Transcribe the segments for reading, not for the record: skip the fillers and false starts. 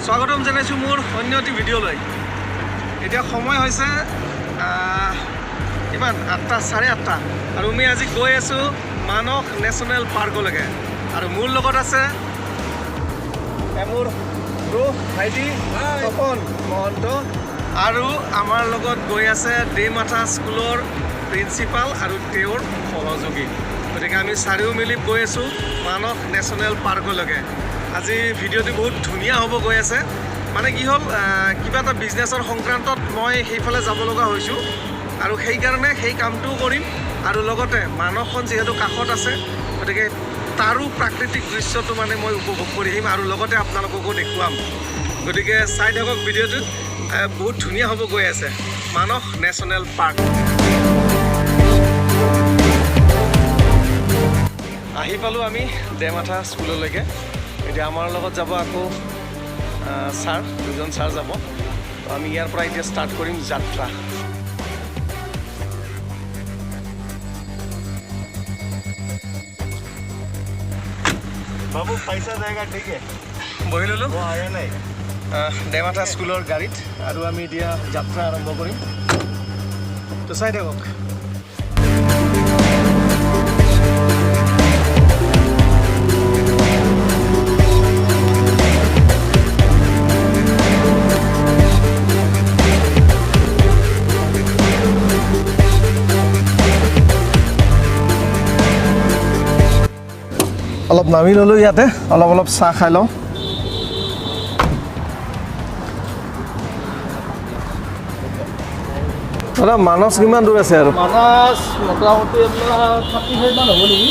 স্বাগতম জানাইছোঁ মোৰ অন্য এটি ভিডিঅ'লৈ। এতিয়া সময় হৈছে কিমান 8টা 8:30 আৰু আমি আজি গৈ আছোঁ মানস নেশ্যনেল পাৰ্কলৈকে। আৰু মোৰ লগত আছে মোৰ ভাইটি তপন মহন্ত আৰু আমাৰ লগত গৈ আছে দেমাথা স্কুলৰ প্ৰিন্সিপাল আৰু তেওঁৰ সহযোগী। গতিকে আমি চাৰিও মিলি গৈ আছোঁ মানস নেশ্যনেল পাৰ্কলৈকে। আজি ভিডিঅ'টো বহুত ধুনীয়া হ'ব গৈ আছে। মানে কি হ'ল কিবা এটা বিজনেছৰ সংক্ৰান্তত মই সেইফালে যাব লগা হৈছোঁ আৰু সেইকাৰণে সেই কামটোও কৰিম আৰু লগতে মানসখন যিহেতু কাষত আছে গতিকে তাৰো প্ৰাকৃতিক দৃশ্যটো মানে মই উপভোগ কৰি আহিম আৰু লগতে আপোনালোককো দেখুৱাম। গতিকে চাই থাকক ভিডিঅ'টো, বহুত ধুনীয়া হ'ব গৈ আছে মানস নেশ্যনেল পাৰ্ক। আহি পালোঁ আমি দেমাথা স্কুললৈকে। এতিয়া আমাৰ লগত যাব আকৌ ছাৰ, দুজন ছাৰ যাব। আমি ইয়াৰ পৰা এতিয়া ষ্টাৰ্ট কৰিম যাত্ৰা। बाबू पैसा जाएगा ठीक है বহি ল'লোঁ वो आया नहीं দেমাথা স্কুলৰ গাড়ীত আৰু আমি এতিয়া যাত্ৰা আৰম্ভ কৰিম। তো চাই থাকক। অলপ নামি ল'লোঁ ইয়াতে, অলপ চাহ খাই লওঁ। দাদা মানস কিমান দূৰ আছে আৰু? মানস মোটামুটি আপোনাৰ 35 মান হ'ব নেকি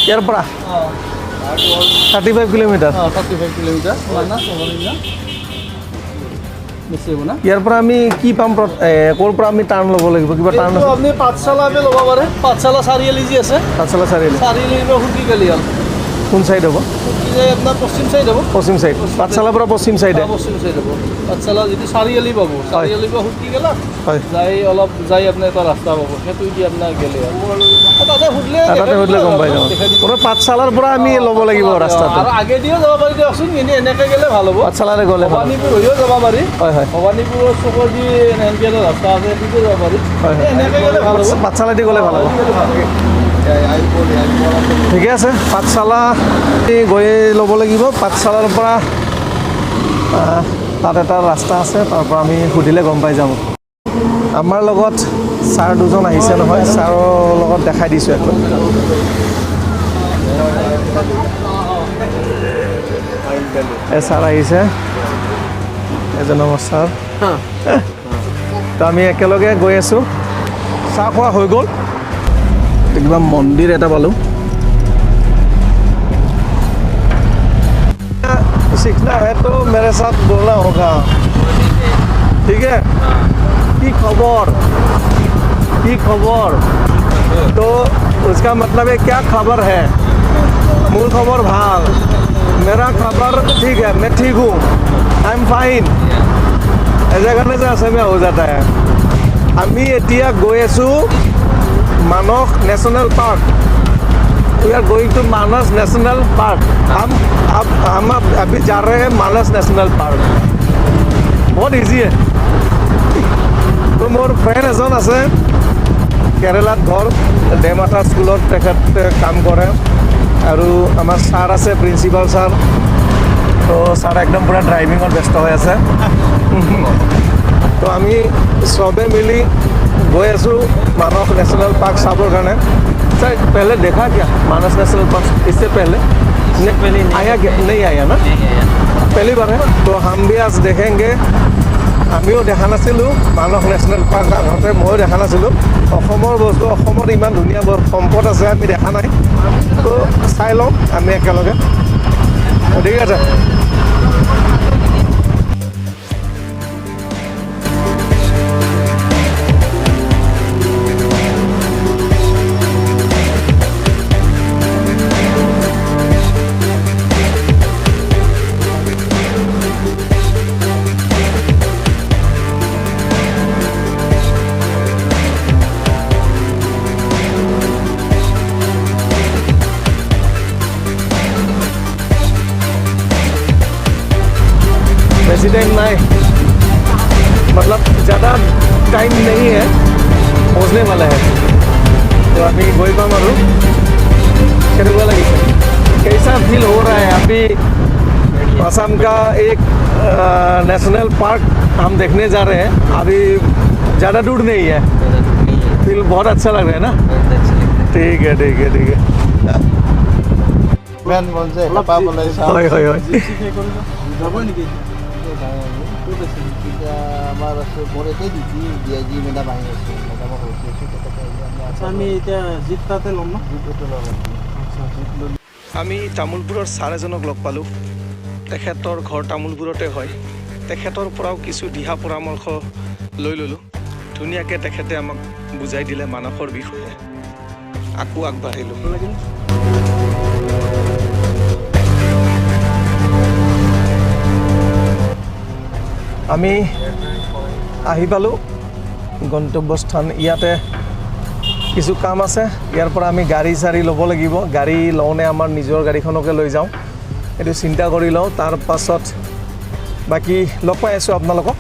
ইয়াৰ পৰা 35 কিলোমিটাৰ। 35 কিলোমিটাৰ মানস বেছি হ'ব না। ইয়াৰ পৰা আমি কি পাম? ক'ৰ পৰা আমি টাৰ্ণ ল'ব লাগিব? কিবা টাৰ্ণ আছে? আপুনি পাঠশালা ল'ব পাৰে। পাঠশালা চাৰিআলি যি আছে, পাঠশালা চাৰিআলি চাৰিআলিৰ পৰা সুতি গ'লে হ'ল। কোন চাইড হ'ব? আপোনাৰ পশ্চিম চাইড হ'ব। পশ্চিম চাইড, পাঠশালাৰ পৰা পশ্চিম চাইডে। পশ্চিম চাইড হ'ব পাঠশালা। যিটো চাৰিআলি পাব, চাৰিআলিৰ পৰা সুতি গ'লা হয়, যাই অলপ যাই আপুনি এটা ৰাস্তা পাব, সেইটো দি আপোনাৰ গ'লে তাতে সুধিলে গম পাই যাওঁ। কোনো পাঠশালাৰ পৰা আমি ল'ব লাগিব ৰাস্তাটো। আৰু আগেদিও যাব পাৰি দিয়কচোন, কিন্তু এনেকৈ গ'লে ভাল হ'ব। পাঠশালাৰে গ'লে ভাল। ভৱানীপুৰ হৈও যাব পাৰি। হয় হয় ভৱানীপুৰৰ চকৰ যি এনেকৈ এটা ৰাস্তা আছে সেইটোতো যাব পাৰি। হয় হয়, এনেকৈ গ'লে ভাল হ'ব। পাঠশালাদি গ'লে ভাল হ'ব। ঠিকে আছে, পাঠশালা গৈ ল'ব লাগিব। পাঠশালাৰ পৰা তাত এটা ৰাস্তা আছে, তাৰ পৰা আমি সুধিলে গম পাই যাম। আমাৰ লগত ছাৰ দুজন আহিছে নহয়, ছাৰৰ লগত দেখাই দিছোঁ একো। এই ছাৰ আহিছে, এজন আমাৰ ছাৰ। তো আমি একেলগে গৈ আছোঁ। চাহ খোৱা হৈ গ'ল, কিবা মন্দিৰ এটা পালোঁ। सीखना है तो मेरे साथ बोलना होगा, ठीक है? की खबर तो उसका मतलब है क्या खबर है? मूल खबर भाल, मेरा खबर ठीक है, मैं ठीक हूँ, आई एम फाइन। ऐसा करने से असमिया हो जाता है। আমি এতিয়া গৈ আছোঁ Manas National Park. We are going to Manas National Park. हम अभी जा रहे हैं मानस नेशनल पार्क। बहुत इजी है। तो मोर फ्रेंड एজন আছে কেৰেলাত ঘৰ, দেমাথা স্কুলত তেখেতে কাম কৰে। আৰু আমাৰ ছাৰ আছে, প্ৰিন্সিপাল ছাৰ। তো ছাৰ একদম পুৰা ড্ৰাইভিঙত ব্যস্ত হৈ আছে। তো আমি চবে মিলি গৈ আছোঁ মানস নেশ্যনেল পাৰ্ক চাবৰ কাৰণে। सर पहले देखा क्या मानस नेशनल पार्क? इससे पहले आया क्या? नहीं आया ना, पहली बार है। तो हम भी आज देखेंगे। আমিও দেখা নাছিলোঁ মানস নেশ্যনেল পাৰ্ক, আগতে ময়ো দেখা নাছিলোঁ। অসমৰ বস্তু, অসমত ইমান ধুনীয়া সম্পদ আছে আমি দেখা নাই। তো চাই লওঁ আমি একেলগে, ঠিক আছে? ज़्यादा टाइम नहीं है, पहुँचने वाला है। तो अभी गई पाम और केनेकुवा लगिसे कैसा फील हो रहा है? अभी असम का एक नेशनल पार्क हम देखने जा रहे हैं। अभी ज़्यादा दूर नहीं है, फील बहुत अच्छा लग रहा है ना? ठीक है ठीक है ठीक है। মেন মন যায় হেঁপাহ পলাই চাওঁ হয় হয় হয়। যাবই নেকি এতিয়া আমাৰ আছে মোৰ এটাই ডিউটি ডিআইজি মেডাম আহি আছে মেডামক ৰখি আছোঁ তেখেতে আমি এতিয়া জিপ তাতে ল'ম ন জিপটো ল'ব আমি তামোলপুৰৰ ছাৰ এজনক লগ পালোঁ। তেখেতৰ ঘৰ তামোলপুৰতে হয়। তেখেতৰ পৰাও কিছু দিহা পৰামৰ্শ লৈ ল'লোঁ। ধুনীয়াকৈ তেখেতে আমাক বুজাই দিলে মানসৰ বিষয়ে। আকৌ আগবাঢ়িলোঁ। আমি আহি পালোঁ গন্তব্যস্থান। ইয়াতে কিছু কাম আছে, ইয়াৰ পৰা আমি গাড়ী চাড়ী ল'ব লাগিব। গাড়ী লওঁনে আমাৰ নিজৰ গাড়ীখনকে লৈ যাওঁ এইটো চিন্তা কৰি লওঁ। তাৰ পাছত বাকী লগ পাই আছোঁ আপোনালোকক।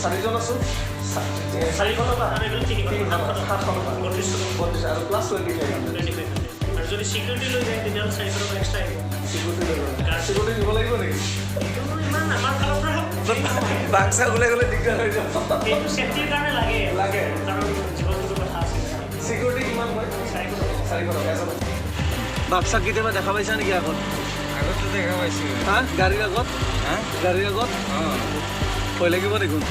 চাৰিজন আছোঁ, 400 টকা আৰু প্লাছ 25 আৰু যদি চিকিউৰিটি লৈ যায় তেতিয়াহ'লে 400 টকা এক্সট্ৰা আহিব। চিকিউৰিটি দিব লাগিব নেকি? এইটো ইমান আমাৰ ফালৰ পৰা বাক্সা ওলাই গ'লে দিগদাৰ হৈ যাব। এইটো ছেফটিৰ কাৰণে লাগে লাগে কাৰণ জীৱ জন্তুৰ কথা আছে। চিকিউৰিটি কিমান হয়? 400 টকা এজন। বাক্সা কেতিয়াবা দেখা পাইছা নেকি আগত? আগততো দেখা পাইছোঁ। হা গাড়ীৰ আগত? হা গাড়ীৰ আগত ভয় লাগিব দেখোন।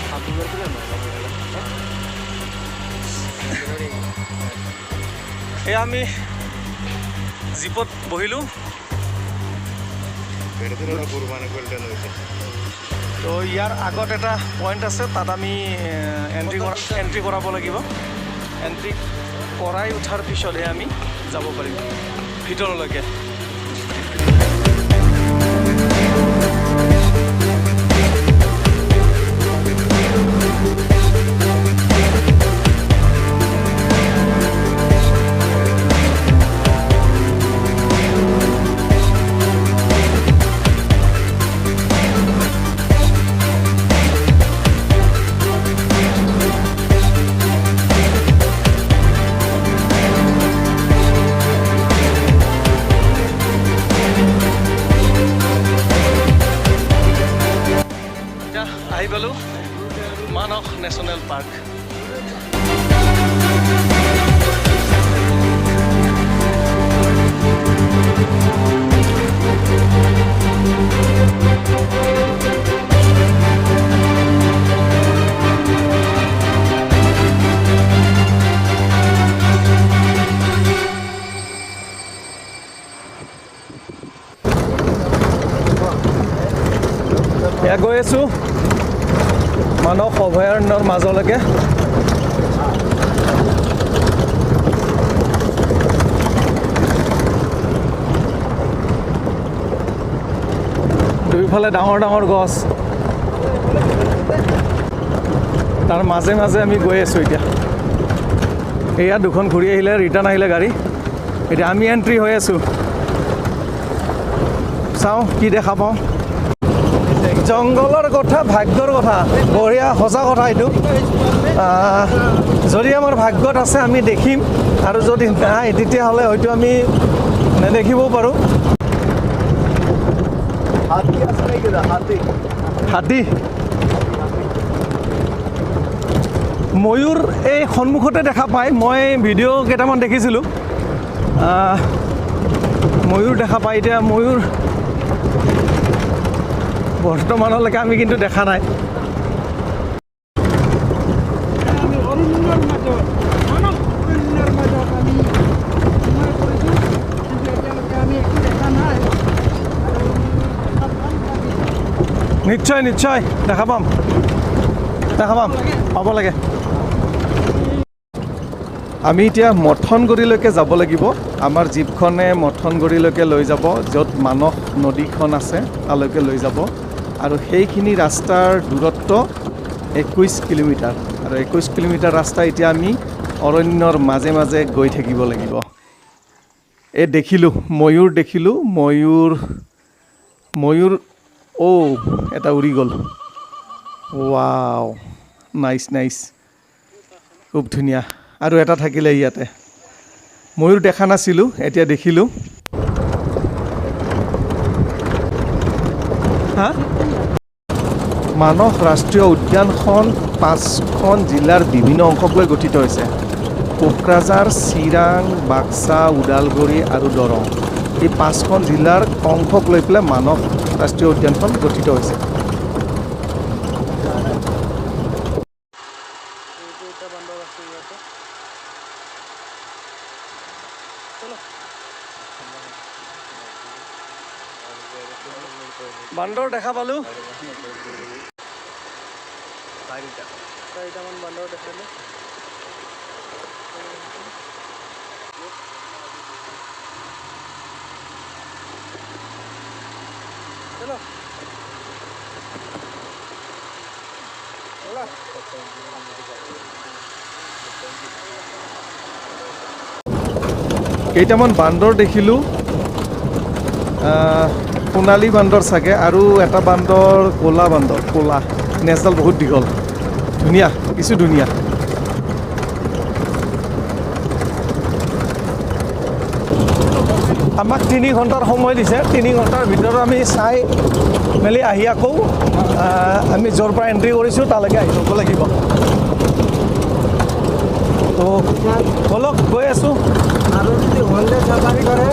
এয়া আমি জীপত বহিলোঁ। তো ইয়াৰ আগত এটা পইণ্ট আছে, তাত আমি এণ্ট্ৰি কৰাব লাগিব। এণ্ট্ৰি কৰাই উঠাৰ পিছতহে আমি যাব পাৰিম ভিতৰলৈকে। আহি পালোঁ মানস নেশ্যনেল পাৰ্ক। এয়া গৈ আছোঁ মানস অভয়াৰণ্যৰ মাজলৈকে। দুইফালে ডাঙৰ ডাঙৰ গছ, তাৰ মাজে মাজে আমি গৈ আছোঁ। এতিয়া এয়া দুখন ঘূৰি আহিলে, ৰিটাৰ্ণ আহিলে গাড়ী। এতিয়া আমি এণ্ট্ৰি হৈ আছোঁ। চাওঁ কি দেখা পাওঁ। জংঘলৰ কথা ভাগ্যৰ কথা, বঢ়িয়া সঁচা কথা এইটো। যদি আমাৰ ভাগ্যত আছে আমি দেখিম, আৰু যদি নাই তেতিয়াহ'লে হয়তো আমি নেদেখিবও পাৰোঁ। হাতী আছে নেকি? হাতী, ময়ূৰ এই সন্মুখতে দেখা পায়। মই ভিডিঅ' কেইটামান দেখিছিলোঁ, ময়ূৰ দেখা পায়। এতিয়া ময়ূৰ বৰ্তমানলৈকে আমি কিন্তু দেখা নাই। নিশ্চয় নিশ্চয় দেখা পাম, পাব লাগে। আমি এতিয়া মথনগুৰিলৈকে যাব লাগিব আমাৰ জীপখনে মথনগুৰিলৈকে লৈ যাব য'ত মানস নদীখন আছে তালৈকে লৈ যাব আৰু সেইখিনি ৰাস্তাৰ দূৰত্ব 21 কিলোমিটাৰ আৰু 21 কিলোমিটাৰ ৰাস্তা এতিয়া আমি অৰণ্যৰ মাজে মাজে গৈ থাকিব লাগিব এই দেখিলোঁ ময়ূৰ এটা উৰি গ'ল ৱাও নাইচ খুব ধুনীয়া আৰু এটা থাকিলে ইয়াতে ময়ূৰ দেখা নাছিলোঁ এতিয়া দেখিলোঁ হা মানস ৰাষ্ট্ৰীয় উদ্যানখন 5খন জিলাৰ বিভিন্ন অংশক লৈ গঠিত হৈছে কোকৰাঝাৰ চিৰাং বাক্সা ওদালগুৰি আৰু দৰং এই 5খন জিলাৰ অংশক লৈ পেলাই মানস ৰাষ্ট্ৰীয় উদ্যানখন গঠিত হৈছে বান্দৰ দেখা পালোঁ চাৰিটামান বান্দৰ দেখালোঁ কেইটামান বান্দৰ দেখিলোঁ সোণালী বান্দৰ চাগে আৰু এটা বান্দৰ ক'লা নেজডাল বহুত দীঘল ধুনীয়া কিছু ধুনীয়া আমাক 3 ঘণ্টাৰ সময় দিছে 3 ঘণ্টাৰ ভিতৰত আমি চাই মেলি আহি আকৌ আমি য'ৰ পৰা এণ্ট্ৰি কৰিছোঁ তালৈকে আহি যাব লাগিব তো বলক গৈ আছোঁ আৰু যদি হলডে চাফাৰী কৰে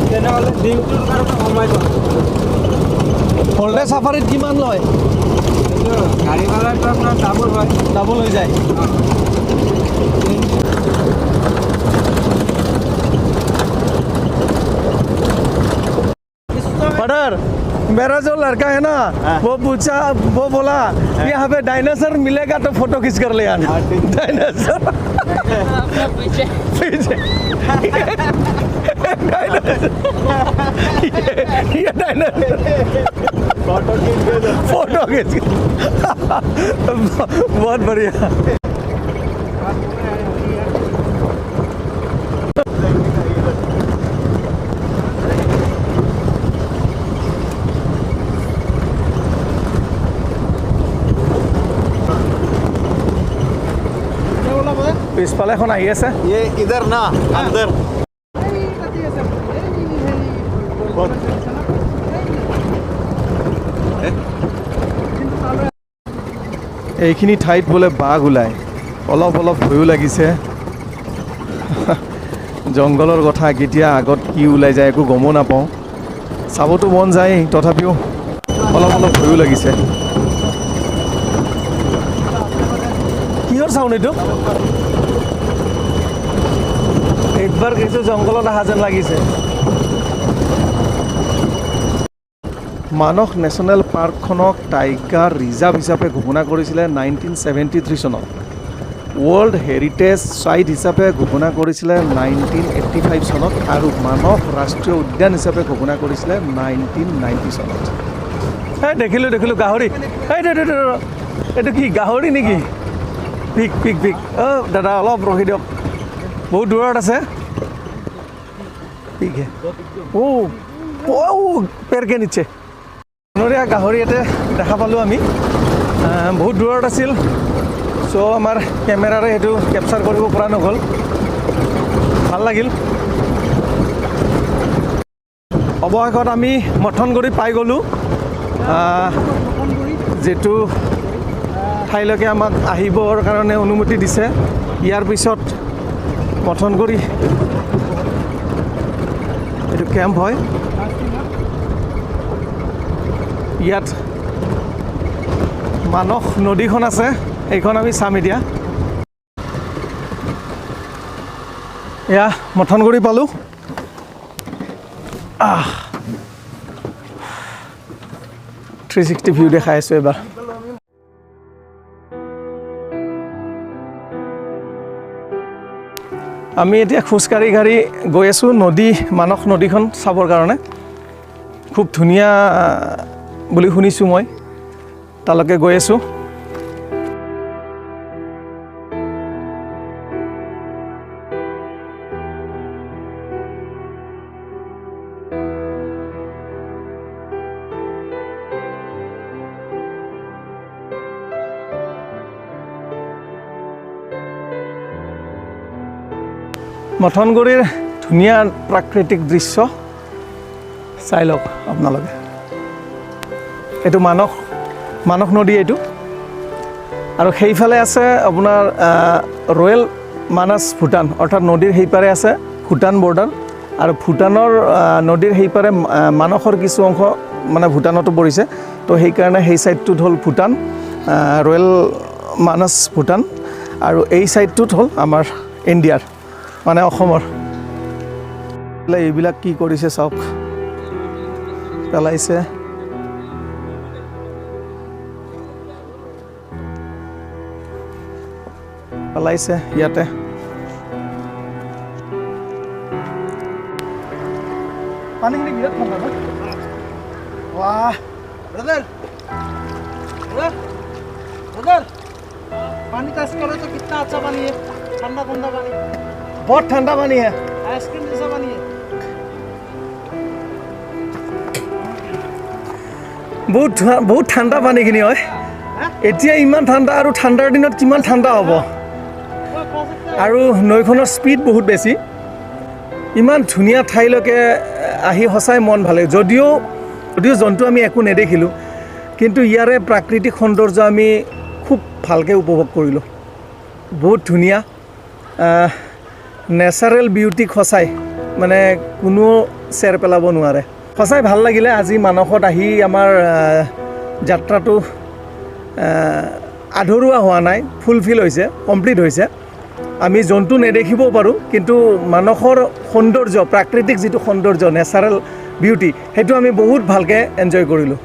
তেনেহ'লে দিনটোৰ কাৰণে সময় পাব হলডে চাফাৰীত কিমান লয় গাড়ী ভাড়াটো আপোনাৰ ডাবল হৈ যায় बटर मेरा जो लड़का है ना वो पूछा वो बोला यहाँ पे डायनासोर मिलेगा तो फोटो खींच कर ले आना डायनासोर पीछे ये डायनासोर फोटो खींच बहुत बढ़िया পিছফালে এখন আহি আছে ये इधर ना अंदर এইখিনি ঠাইত বোলে বাঘ ওলায় অলপ ভয়ো লাগিছে জংঘলৰ কথা কেতিয়া আগত কি ওলাই যায় একো গমো নাপাওঁ চাবতো মন যায় তথাপিও অলপ ভয়ো লাগিছে কিহৰ চাউণ্ড এইটো একবাৰ কিছু জংঘলত অহা যেন লাগিছে মানস নেশ্যনেল পাৰ্কখনক টাইগাৰ ৰিজাৰ্ভ হিচাপে ঘোষণা কৰিছিলে 1973 চনত ৱৰ্ল্ড হেৰিটেজ ছাইট হিচাপে ঘোষণা কৰিছিলে 1985 চনত আৰু মানস ৰাষ্ট্ৰীয় উদ্যান হিচাপে ঘোষণা কৰিছিলে 1990 চনত দেখিলোঁ গাহৰি এইটো কি গাহৰি নেকি পিক দাদা অলপ ৰখি দিয়ক বহুত দূৰত আছে পিক পেৰকে নিচে বনৰীয়া গাহৰি এটা দেখা পালোঁ আমি বহুত দূৰত আছিল চ' আমাৰ কেমেৰাৰে সেইটো কেপচাৰ কৰিব পৰা নগ'ল ভাল লাগিল অৱশেষত আমি মথনগুৰি পাই গ'লোঁ যিটো ঠাইলৈকে আমাক আহিবৰ কাৰণে অনুমতি দিছে ইয়াৰ পিছত মথনগুৰি এইটো কেম্প হয় ইয়াত মানস নদীখন আছে এইখন আমি চাম এতিয়া এয়া মথনগুৰি পালোঁ 360 ভিউ দেখাই আছোঁ এবাৰ আমি এতিয়া খোজকাঢ়ি গৈ আছোঁ নদী মানস নদীখন চাবৰ কাৰণে খুব ধুনীয়া বুলি শুনিছোঁ মই তালৈকে গৈ আছোঁ মথনগুৰিৰ ধুনীয়া প্ৰাকৃতিক দৃশ্য চাই লওক আপোনালোকে এইটো মানস নদী এইটো আৰু সেইফালে আছে আপোনাৰ ৰয়েল মানস ভূটান অৰ্থাৎ নদীৰ সেইপাৰে আছে ভূটান বৰ্ডাৰ আৰু ভূটানৰ নদীৰ সেইপাৰে মানসৰ কিছু অংশ মানে ভূটানতো পৰিছে তো সেইকাৰণে সেই ছাইডটোত হ'ল ভূটান ৰয়েল মানস ভূটান আৰু এই ছাইডটোত হ'ল আমাৰ ইণ্ডিয়াৰ মানে অসমৰ এইবিলাক কি কৰিছে চাওক পেলাইছে ইয়াতে পানীখিনি বিৰাট ঠাণ্ডা ন वाह ब्रदर पानी टेस्ट करो तो कितना अच्छा पानी है ठंडा ठंडा पानी बहुत ठंडा पानी है आइसक्रीम जैसा पानी है बहुत ঠাণ্ডা পানীখিনি হয় এতিয়া ইমান ঠাণ্ডা আৰু ঠাণ্ডাৰ দিনত কিমান ঠাণ্ডা হ'ব আৰু নৈখনৰ স্পীড বহুত বেছি ইমান ধুনীয়া ঠাইলৈকে আহি সঁচাই মন ভাল লাগে যদিও জন্তু আমি একো নেদেখিলোঁ কিন্তু ইয়াৰে প্ৰাকৃতিক সৌন্দৰ্য আমি খুব ভালকৈ উপভোগ কৰিলোঁ বহুত ধুনীয়া নেচাৰেল বিউটিক সঁচাই মানে কোনো চেৰ পেলাব নোৱাৰে সঁচাই ভাল লাগিলে আজি মানসত আহি আমাৰ যাত্ৰাটো আধৰুৱা হোৱা নাই ফুলফিল হৈছে কমপ্লিট হৈছে আমি জন্তু নেদেখিবও পাৰোঁ কিন্তু মানসৰ সৌন্দৰ্য প্ৰাকৃতিক যিটো সৌন্দৰ্য নেচাৰেল বিউটি সেইটো আমি বহুত ভালকৈ এনজয় কৰিলোঁ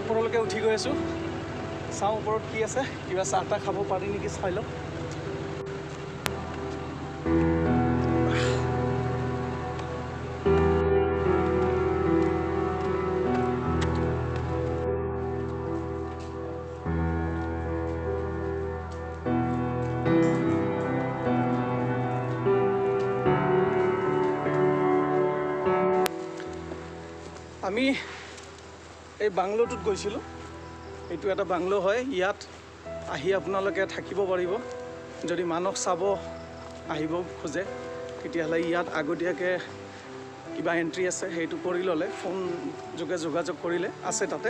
ওপৰলৈকে উঠি গৈ আছোঁ চাওঁ ওপৰত কি আছে কিবা চাহ তাহ খাব পাৰি নেকি চাই লওঁ আমি এই বাংলোটোত গৈছিলোঁ এইটো এটা বাংলো হয় ইয়াত আহি আপোনালোকে থাকিব পাৰিব যদি মানস চাব আহিব খোজে তেতিয়াহ'লে ইয়াত আগতীয়াকৈ কিবা এণ্ট্ৰি আছে সেইটো কৰি ল'লে ফোন যোগে যোগাযোগ কৰিলে আছে তাতে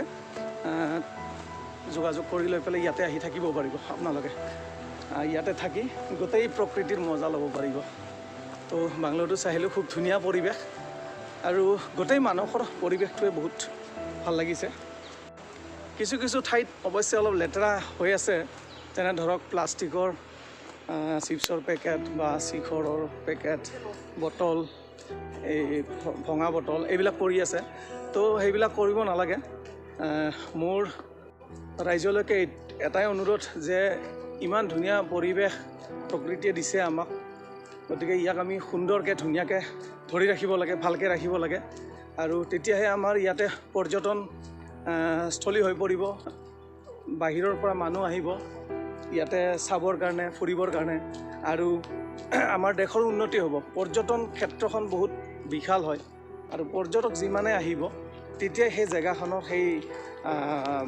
যোগাযোগ কৰি লৈ পেলাই ইয়াতে আহি থাকিব পাৰিব আপোনালোকে ইয়াতে থাকি গোটেই প্ৰকৃতিৰ মজা ল'ব পাৰিব তো বাংলোটো চাহিলেও খুব ধুনীয়া পৰিৱেশ আৰু গোটেই মানসৰ পৰিৱেশটোৱে বহুত ভাল লাগিছে কিছু কিছু ঠাইত অৱশ্যে অলপ লেতেৰা হৈ আছে যেনে ধৰক প্লাষ্টিকৰ চিপছৰ পেকেট বা শিখৰৰ পেকেট বটল এই ভঙা বটল এইবিলাক পৰি আছে তো সেইবিলাক কৰিব নালাগে মোৰ ৰাইজলৈকে এটাই অনুৰোধ যে ইমান ধুনীয়া পৰিৱেশ প্ৰকৃতিয়ে দিছে আমাক গতিকে ইয়াক আমি সুন্দৰকৈ ধুনীয়াকৈ ধৰি ৰাখিব লাগে ভালকৈ ৰাখিব লাগে আৰু তেতিয়াহে আমাৰ ইয়াতে পৰ্যটন স্থলী হৈ পৰিব বাহিৰৰ পৰা মানুহ আহিব ইয়াতে চাবৰ কাৰণে ফুৰিবৰ কাৰণে আৰু আমাৰ দেশৰ উন্নতি হ'ব পৰ্যটন ক্ষেত্ৰখন বহুত বিশাল হয় আৰু পৰ্যটক যিমানে আহিব তেতিয়াই সেই জেগাখনৰ সেই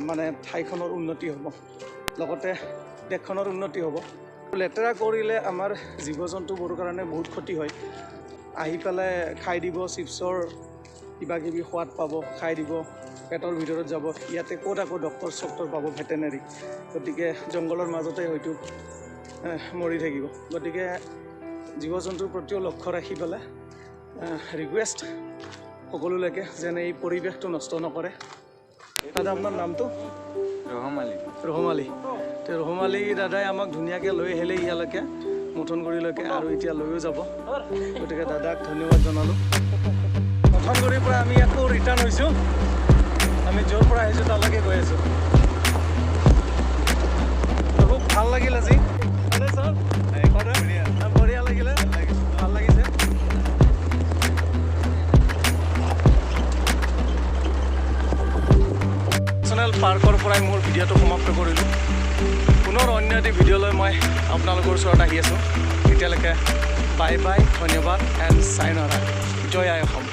মানে ঠাইখনৰ উন্নতি হ'ব লগতে দেশখনৰ উন্নতি হ'ব। লেতেৰা কৰিলে আমাৰ জীৱ জন্তুবোৰৰ কাৰণে বহুত ক্ষতি হয়। আহি পেলাই খাই দিব, চিপছৰ কিবা কিবি সোৱাদ পাব, খাই দিব, পেটৰ ভিতৰত যাব। ইয়াতে ক'ত আকৌ ডক্টৰ চক্টৰ পাব ভেটেনেৰি, গতিকে জংঘলৰ মাজতে হয়তো মৰি থাকিব। গতিকে জীৱ জন্তুৰ প্ৰতিও লক্ষ্য ৰাখি পেলাই ৰিকুৱেষ্ট সকলোলৈকে যেন এই পৰিৱেশটো নষ্ট নকৰে। দাদা আপোনাৰ নামটো? ৰহম আলী। তো ৰহম আলী দাদাই আমাক ধুনীয়াকৈ লৈ আহিলে ইয়ালৈকে, মথনগুৰিলৈকে, আৰু এতিয়া লৈও যাব। গতিকে দাদাক ধন্যবাদ জনালোঁ। মথনগুৰিৰ পৰা আমি আকৌ ৰিটাৰ্ণ হৈছোঁ। আমি য'ৰ পৰা আহিছোঁ তালৈকে গৈ আছোঁ। খুব ভাল লাগিল আজি। বঢ়িয়া লাগিলে, ভাল লাগিছে। নেশ্যনেল পাৰ্কৰ পৰাই মোৰ ভিডিঅ'টো সমাপ্ত কৰিলোঁ। পুনৰ অন্য এটি ভিডিঅ'লৈ মই আপোনালোকৰ ওচৰত আহি আছোঁ। এতিয়ালৈকে বাই বাই, ধন্যবাদ এণ্ড চাইনৰা। জয় আই অসম।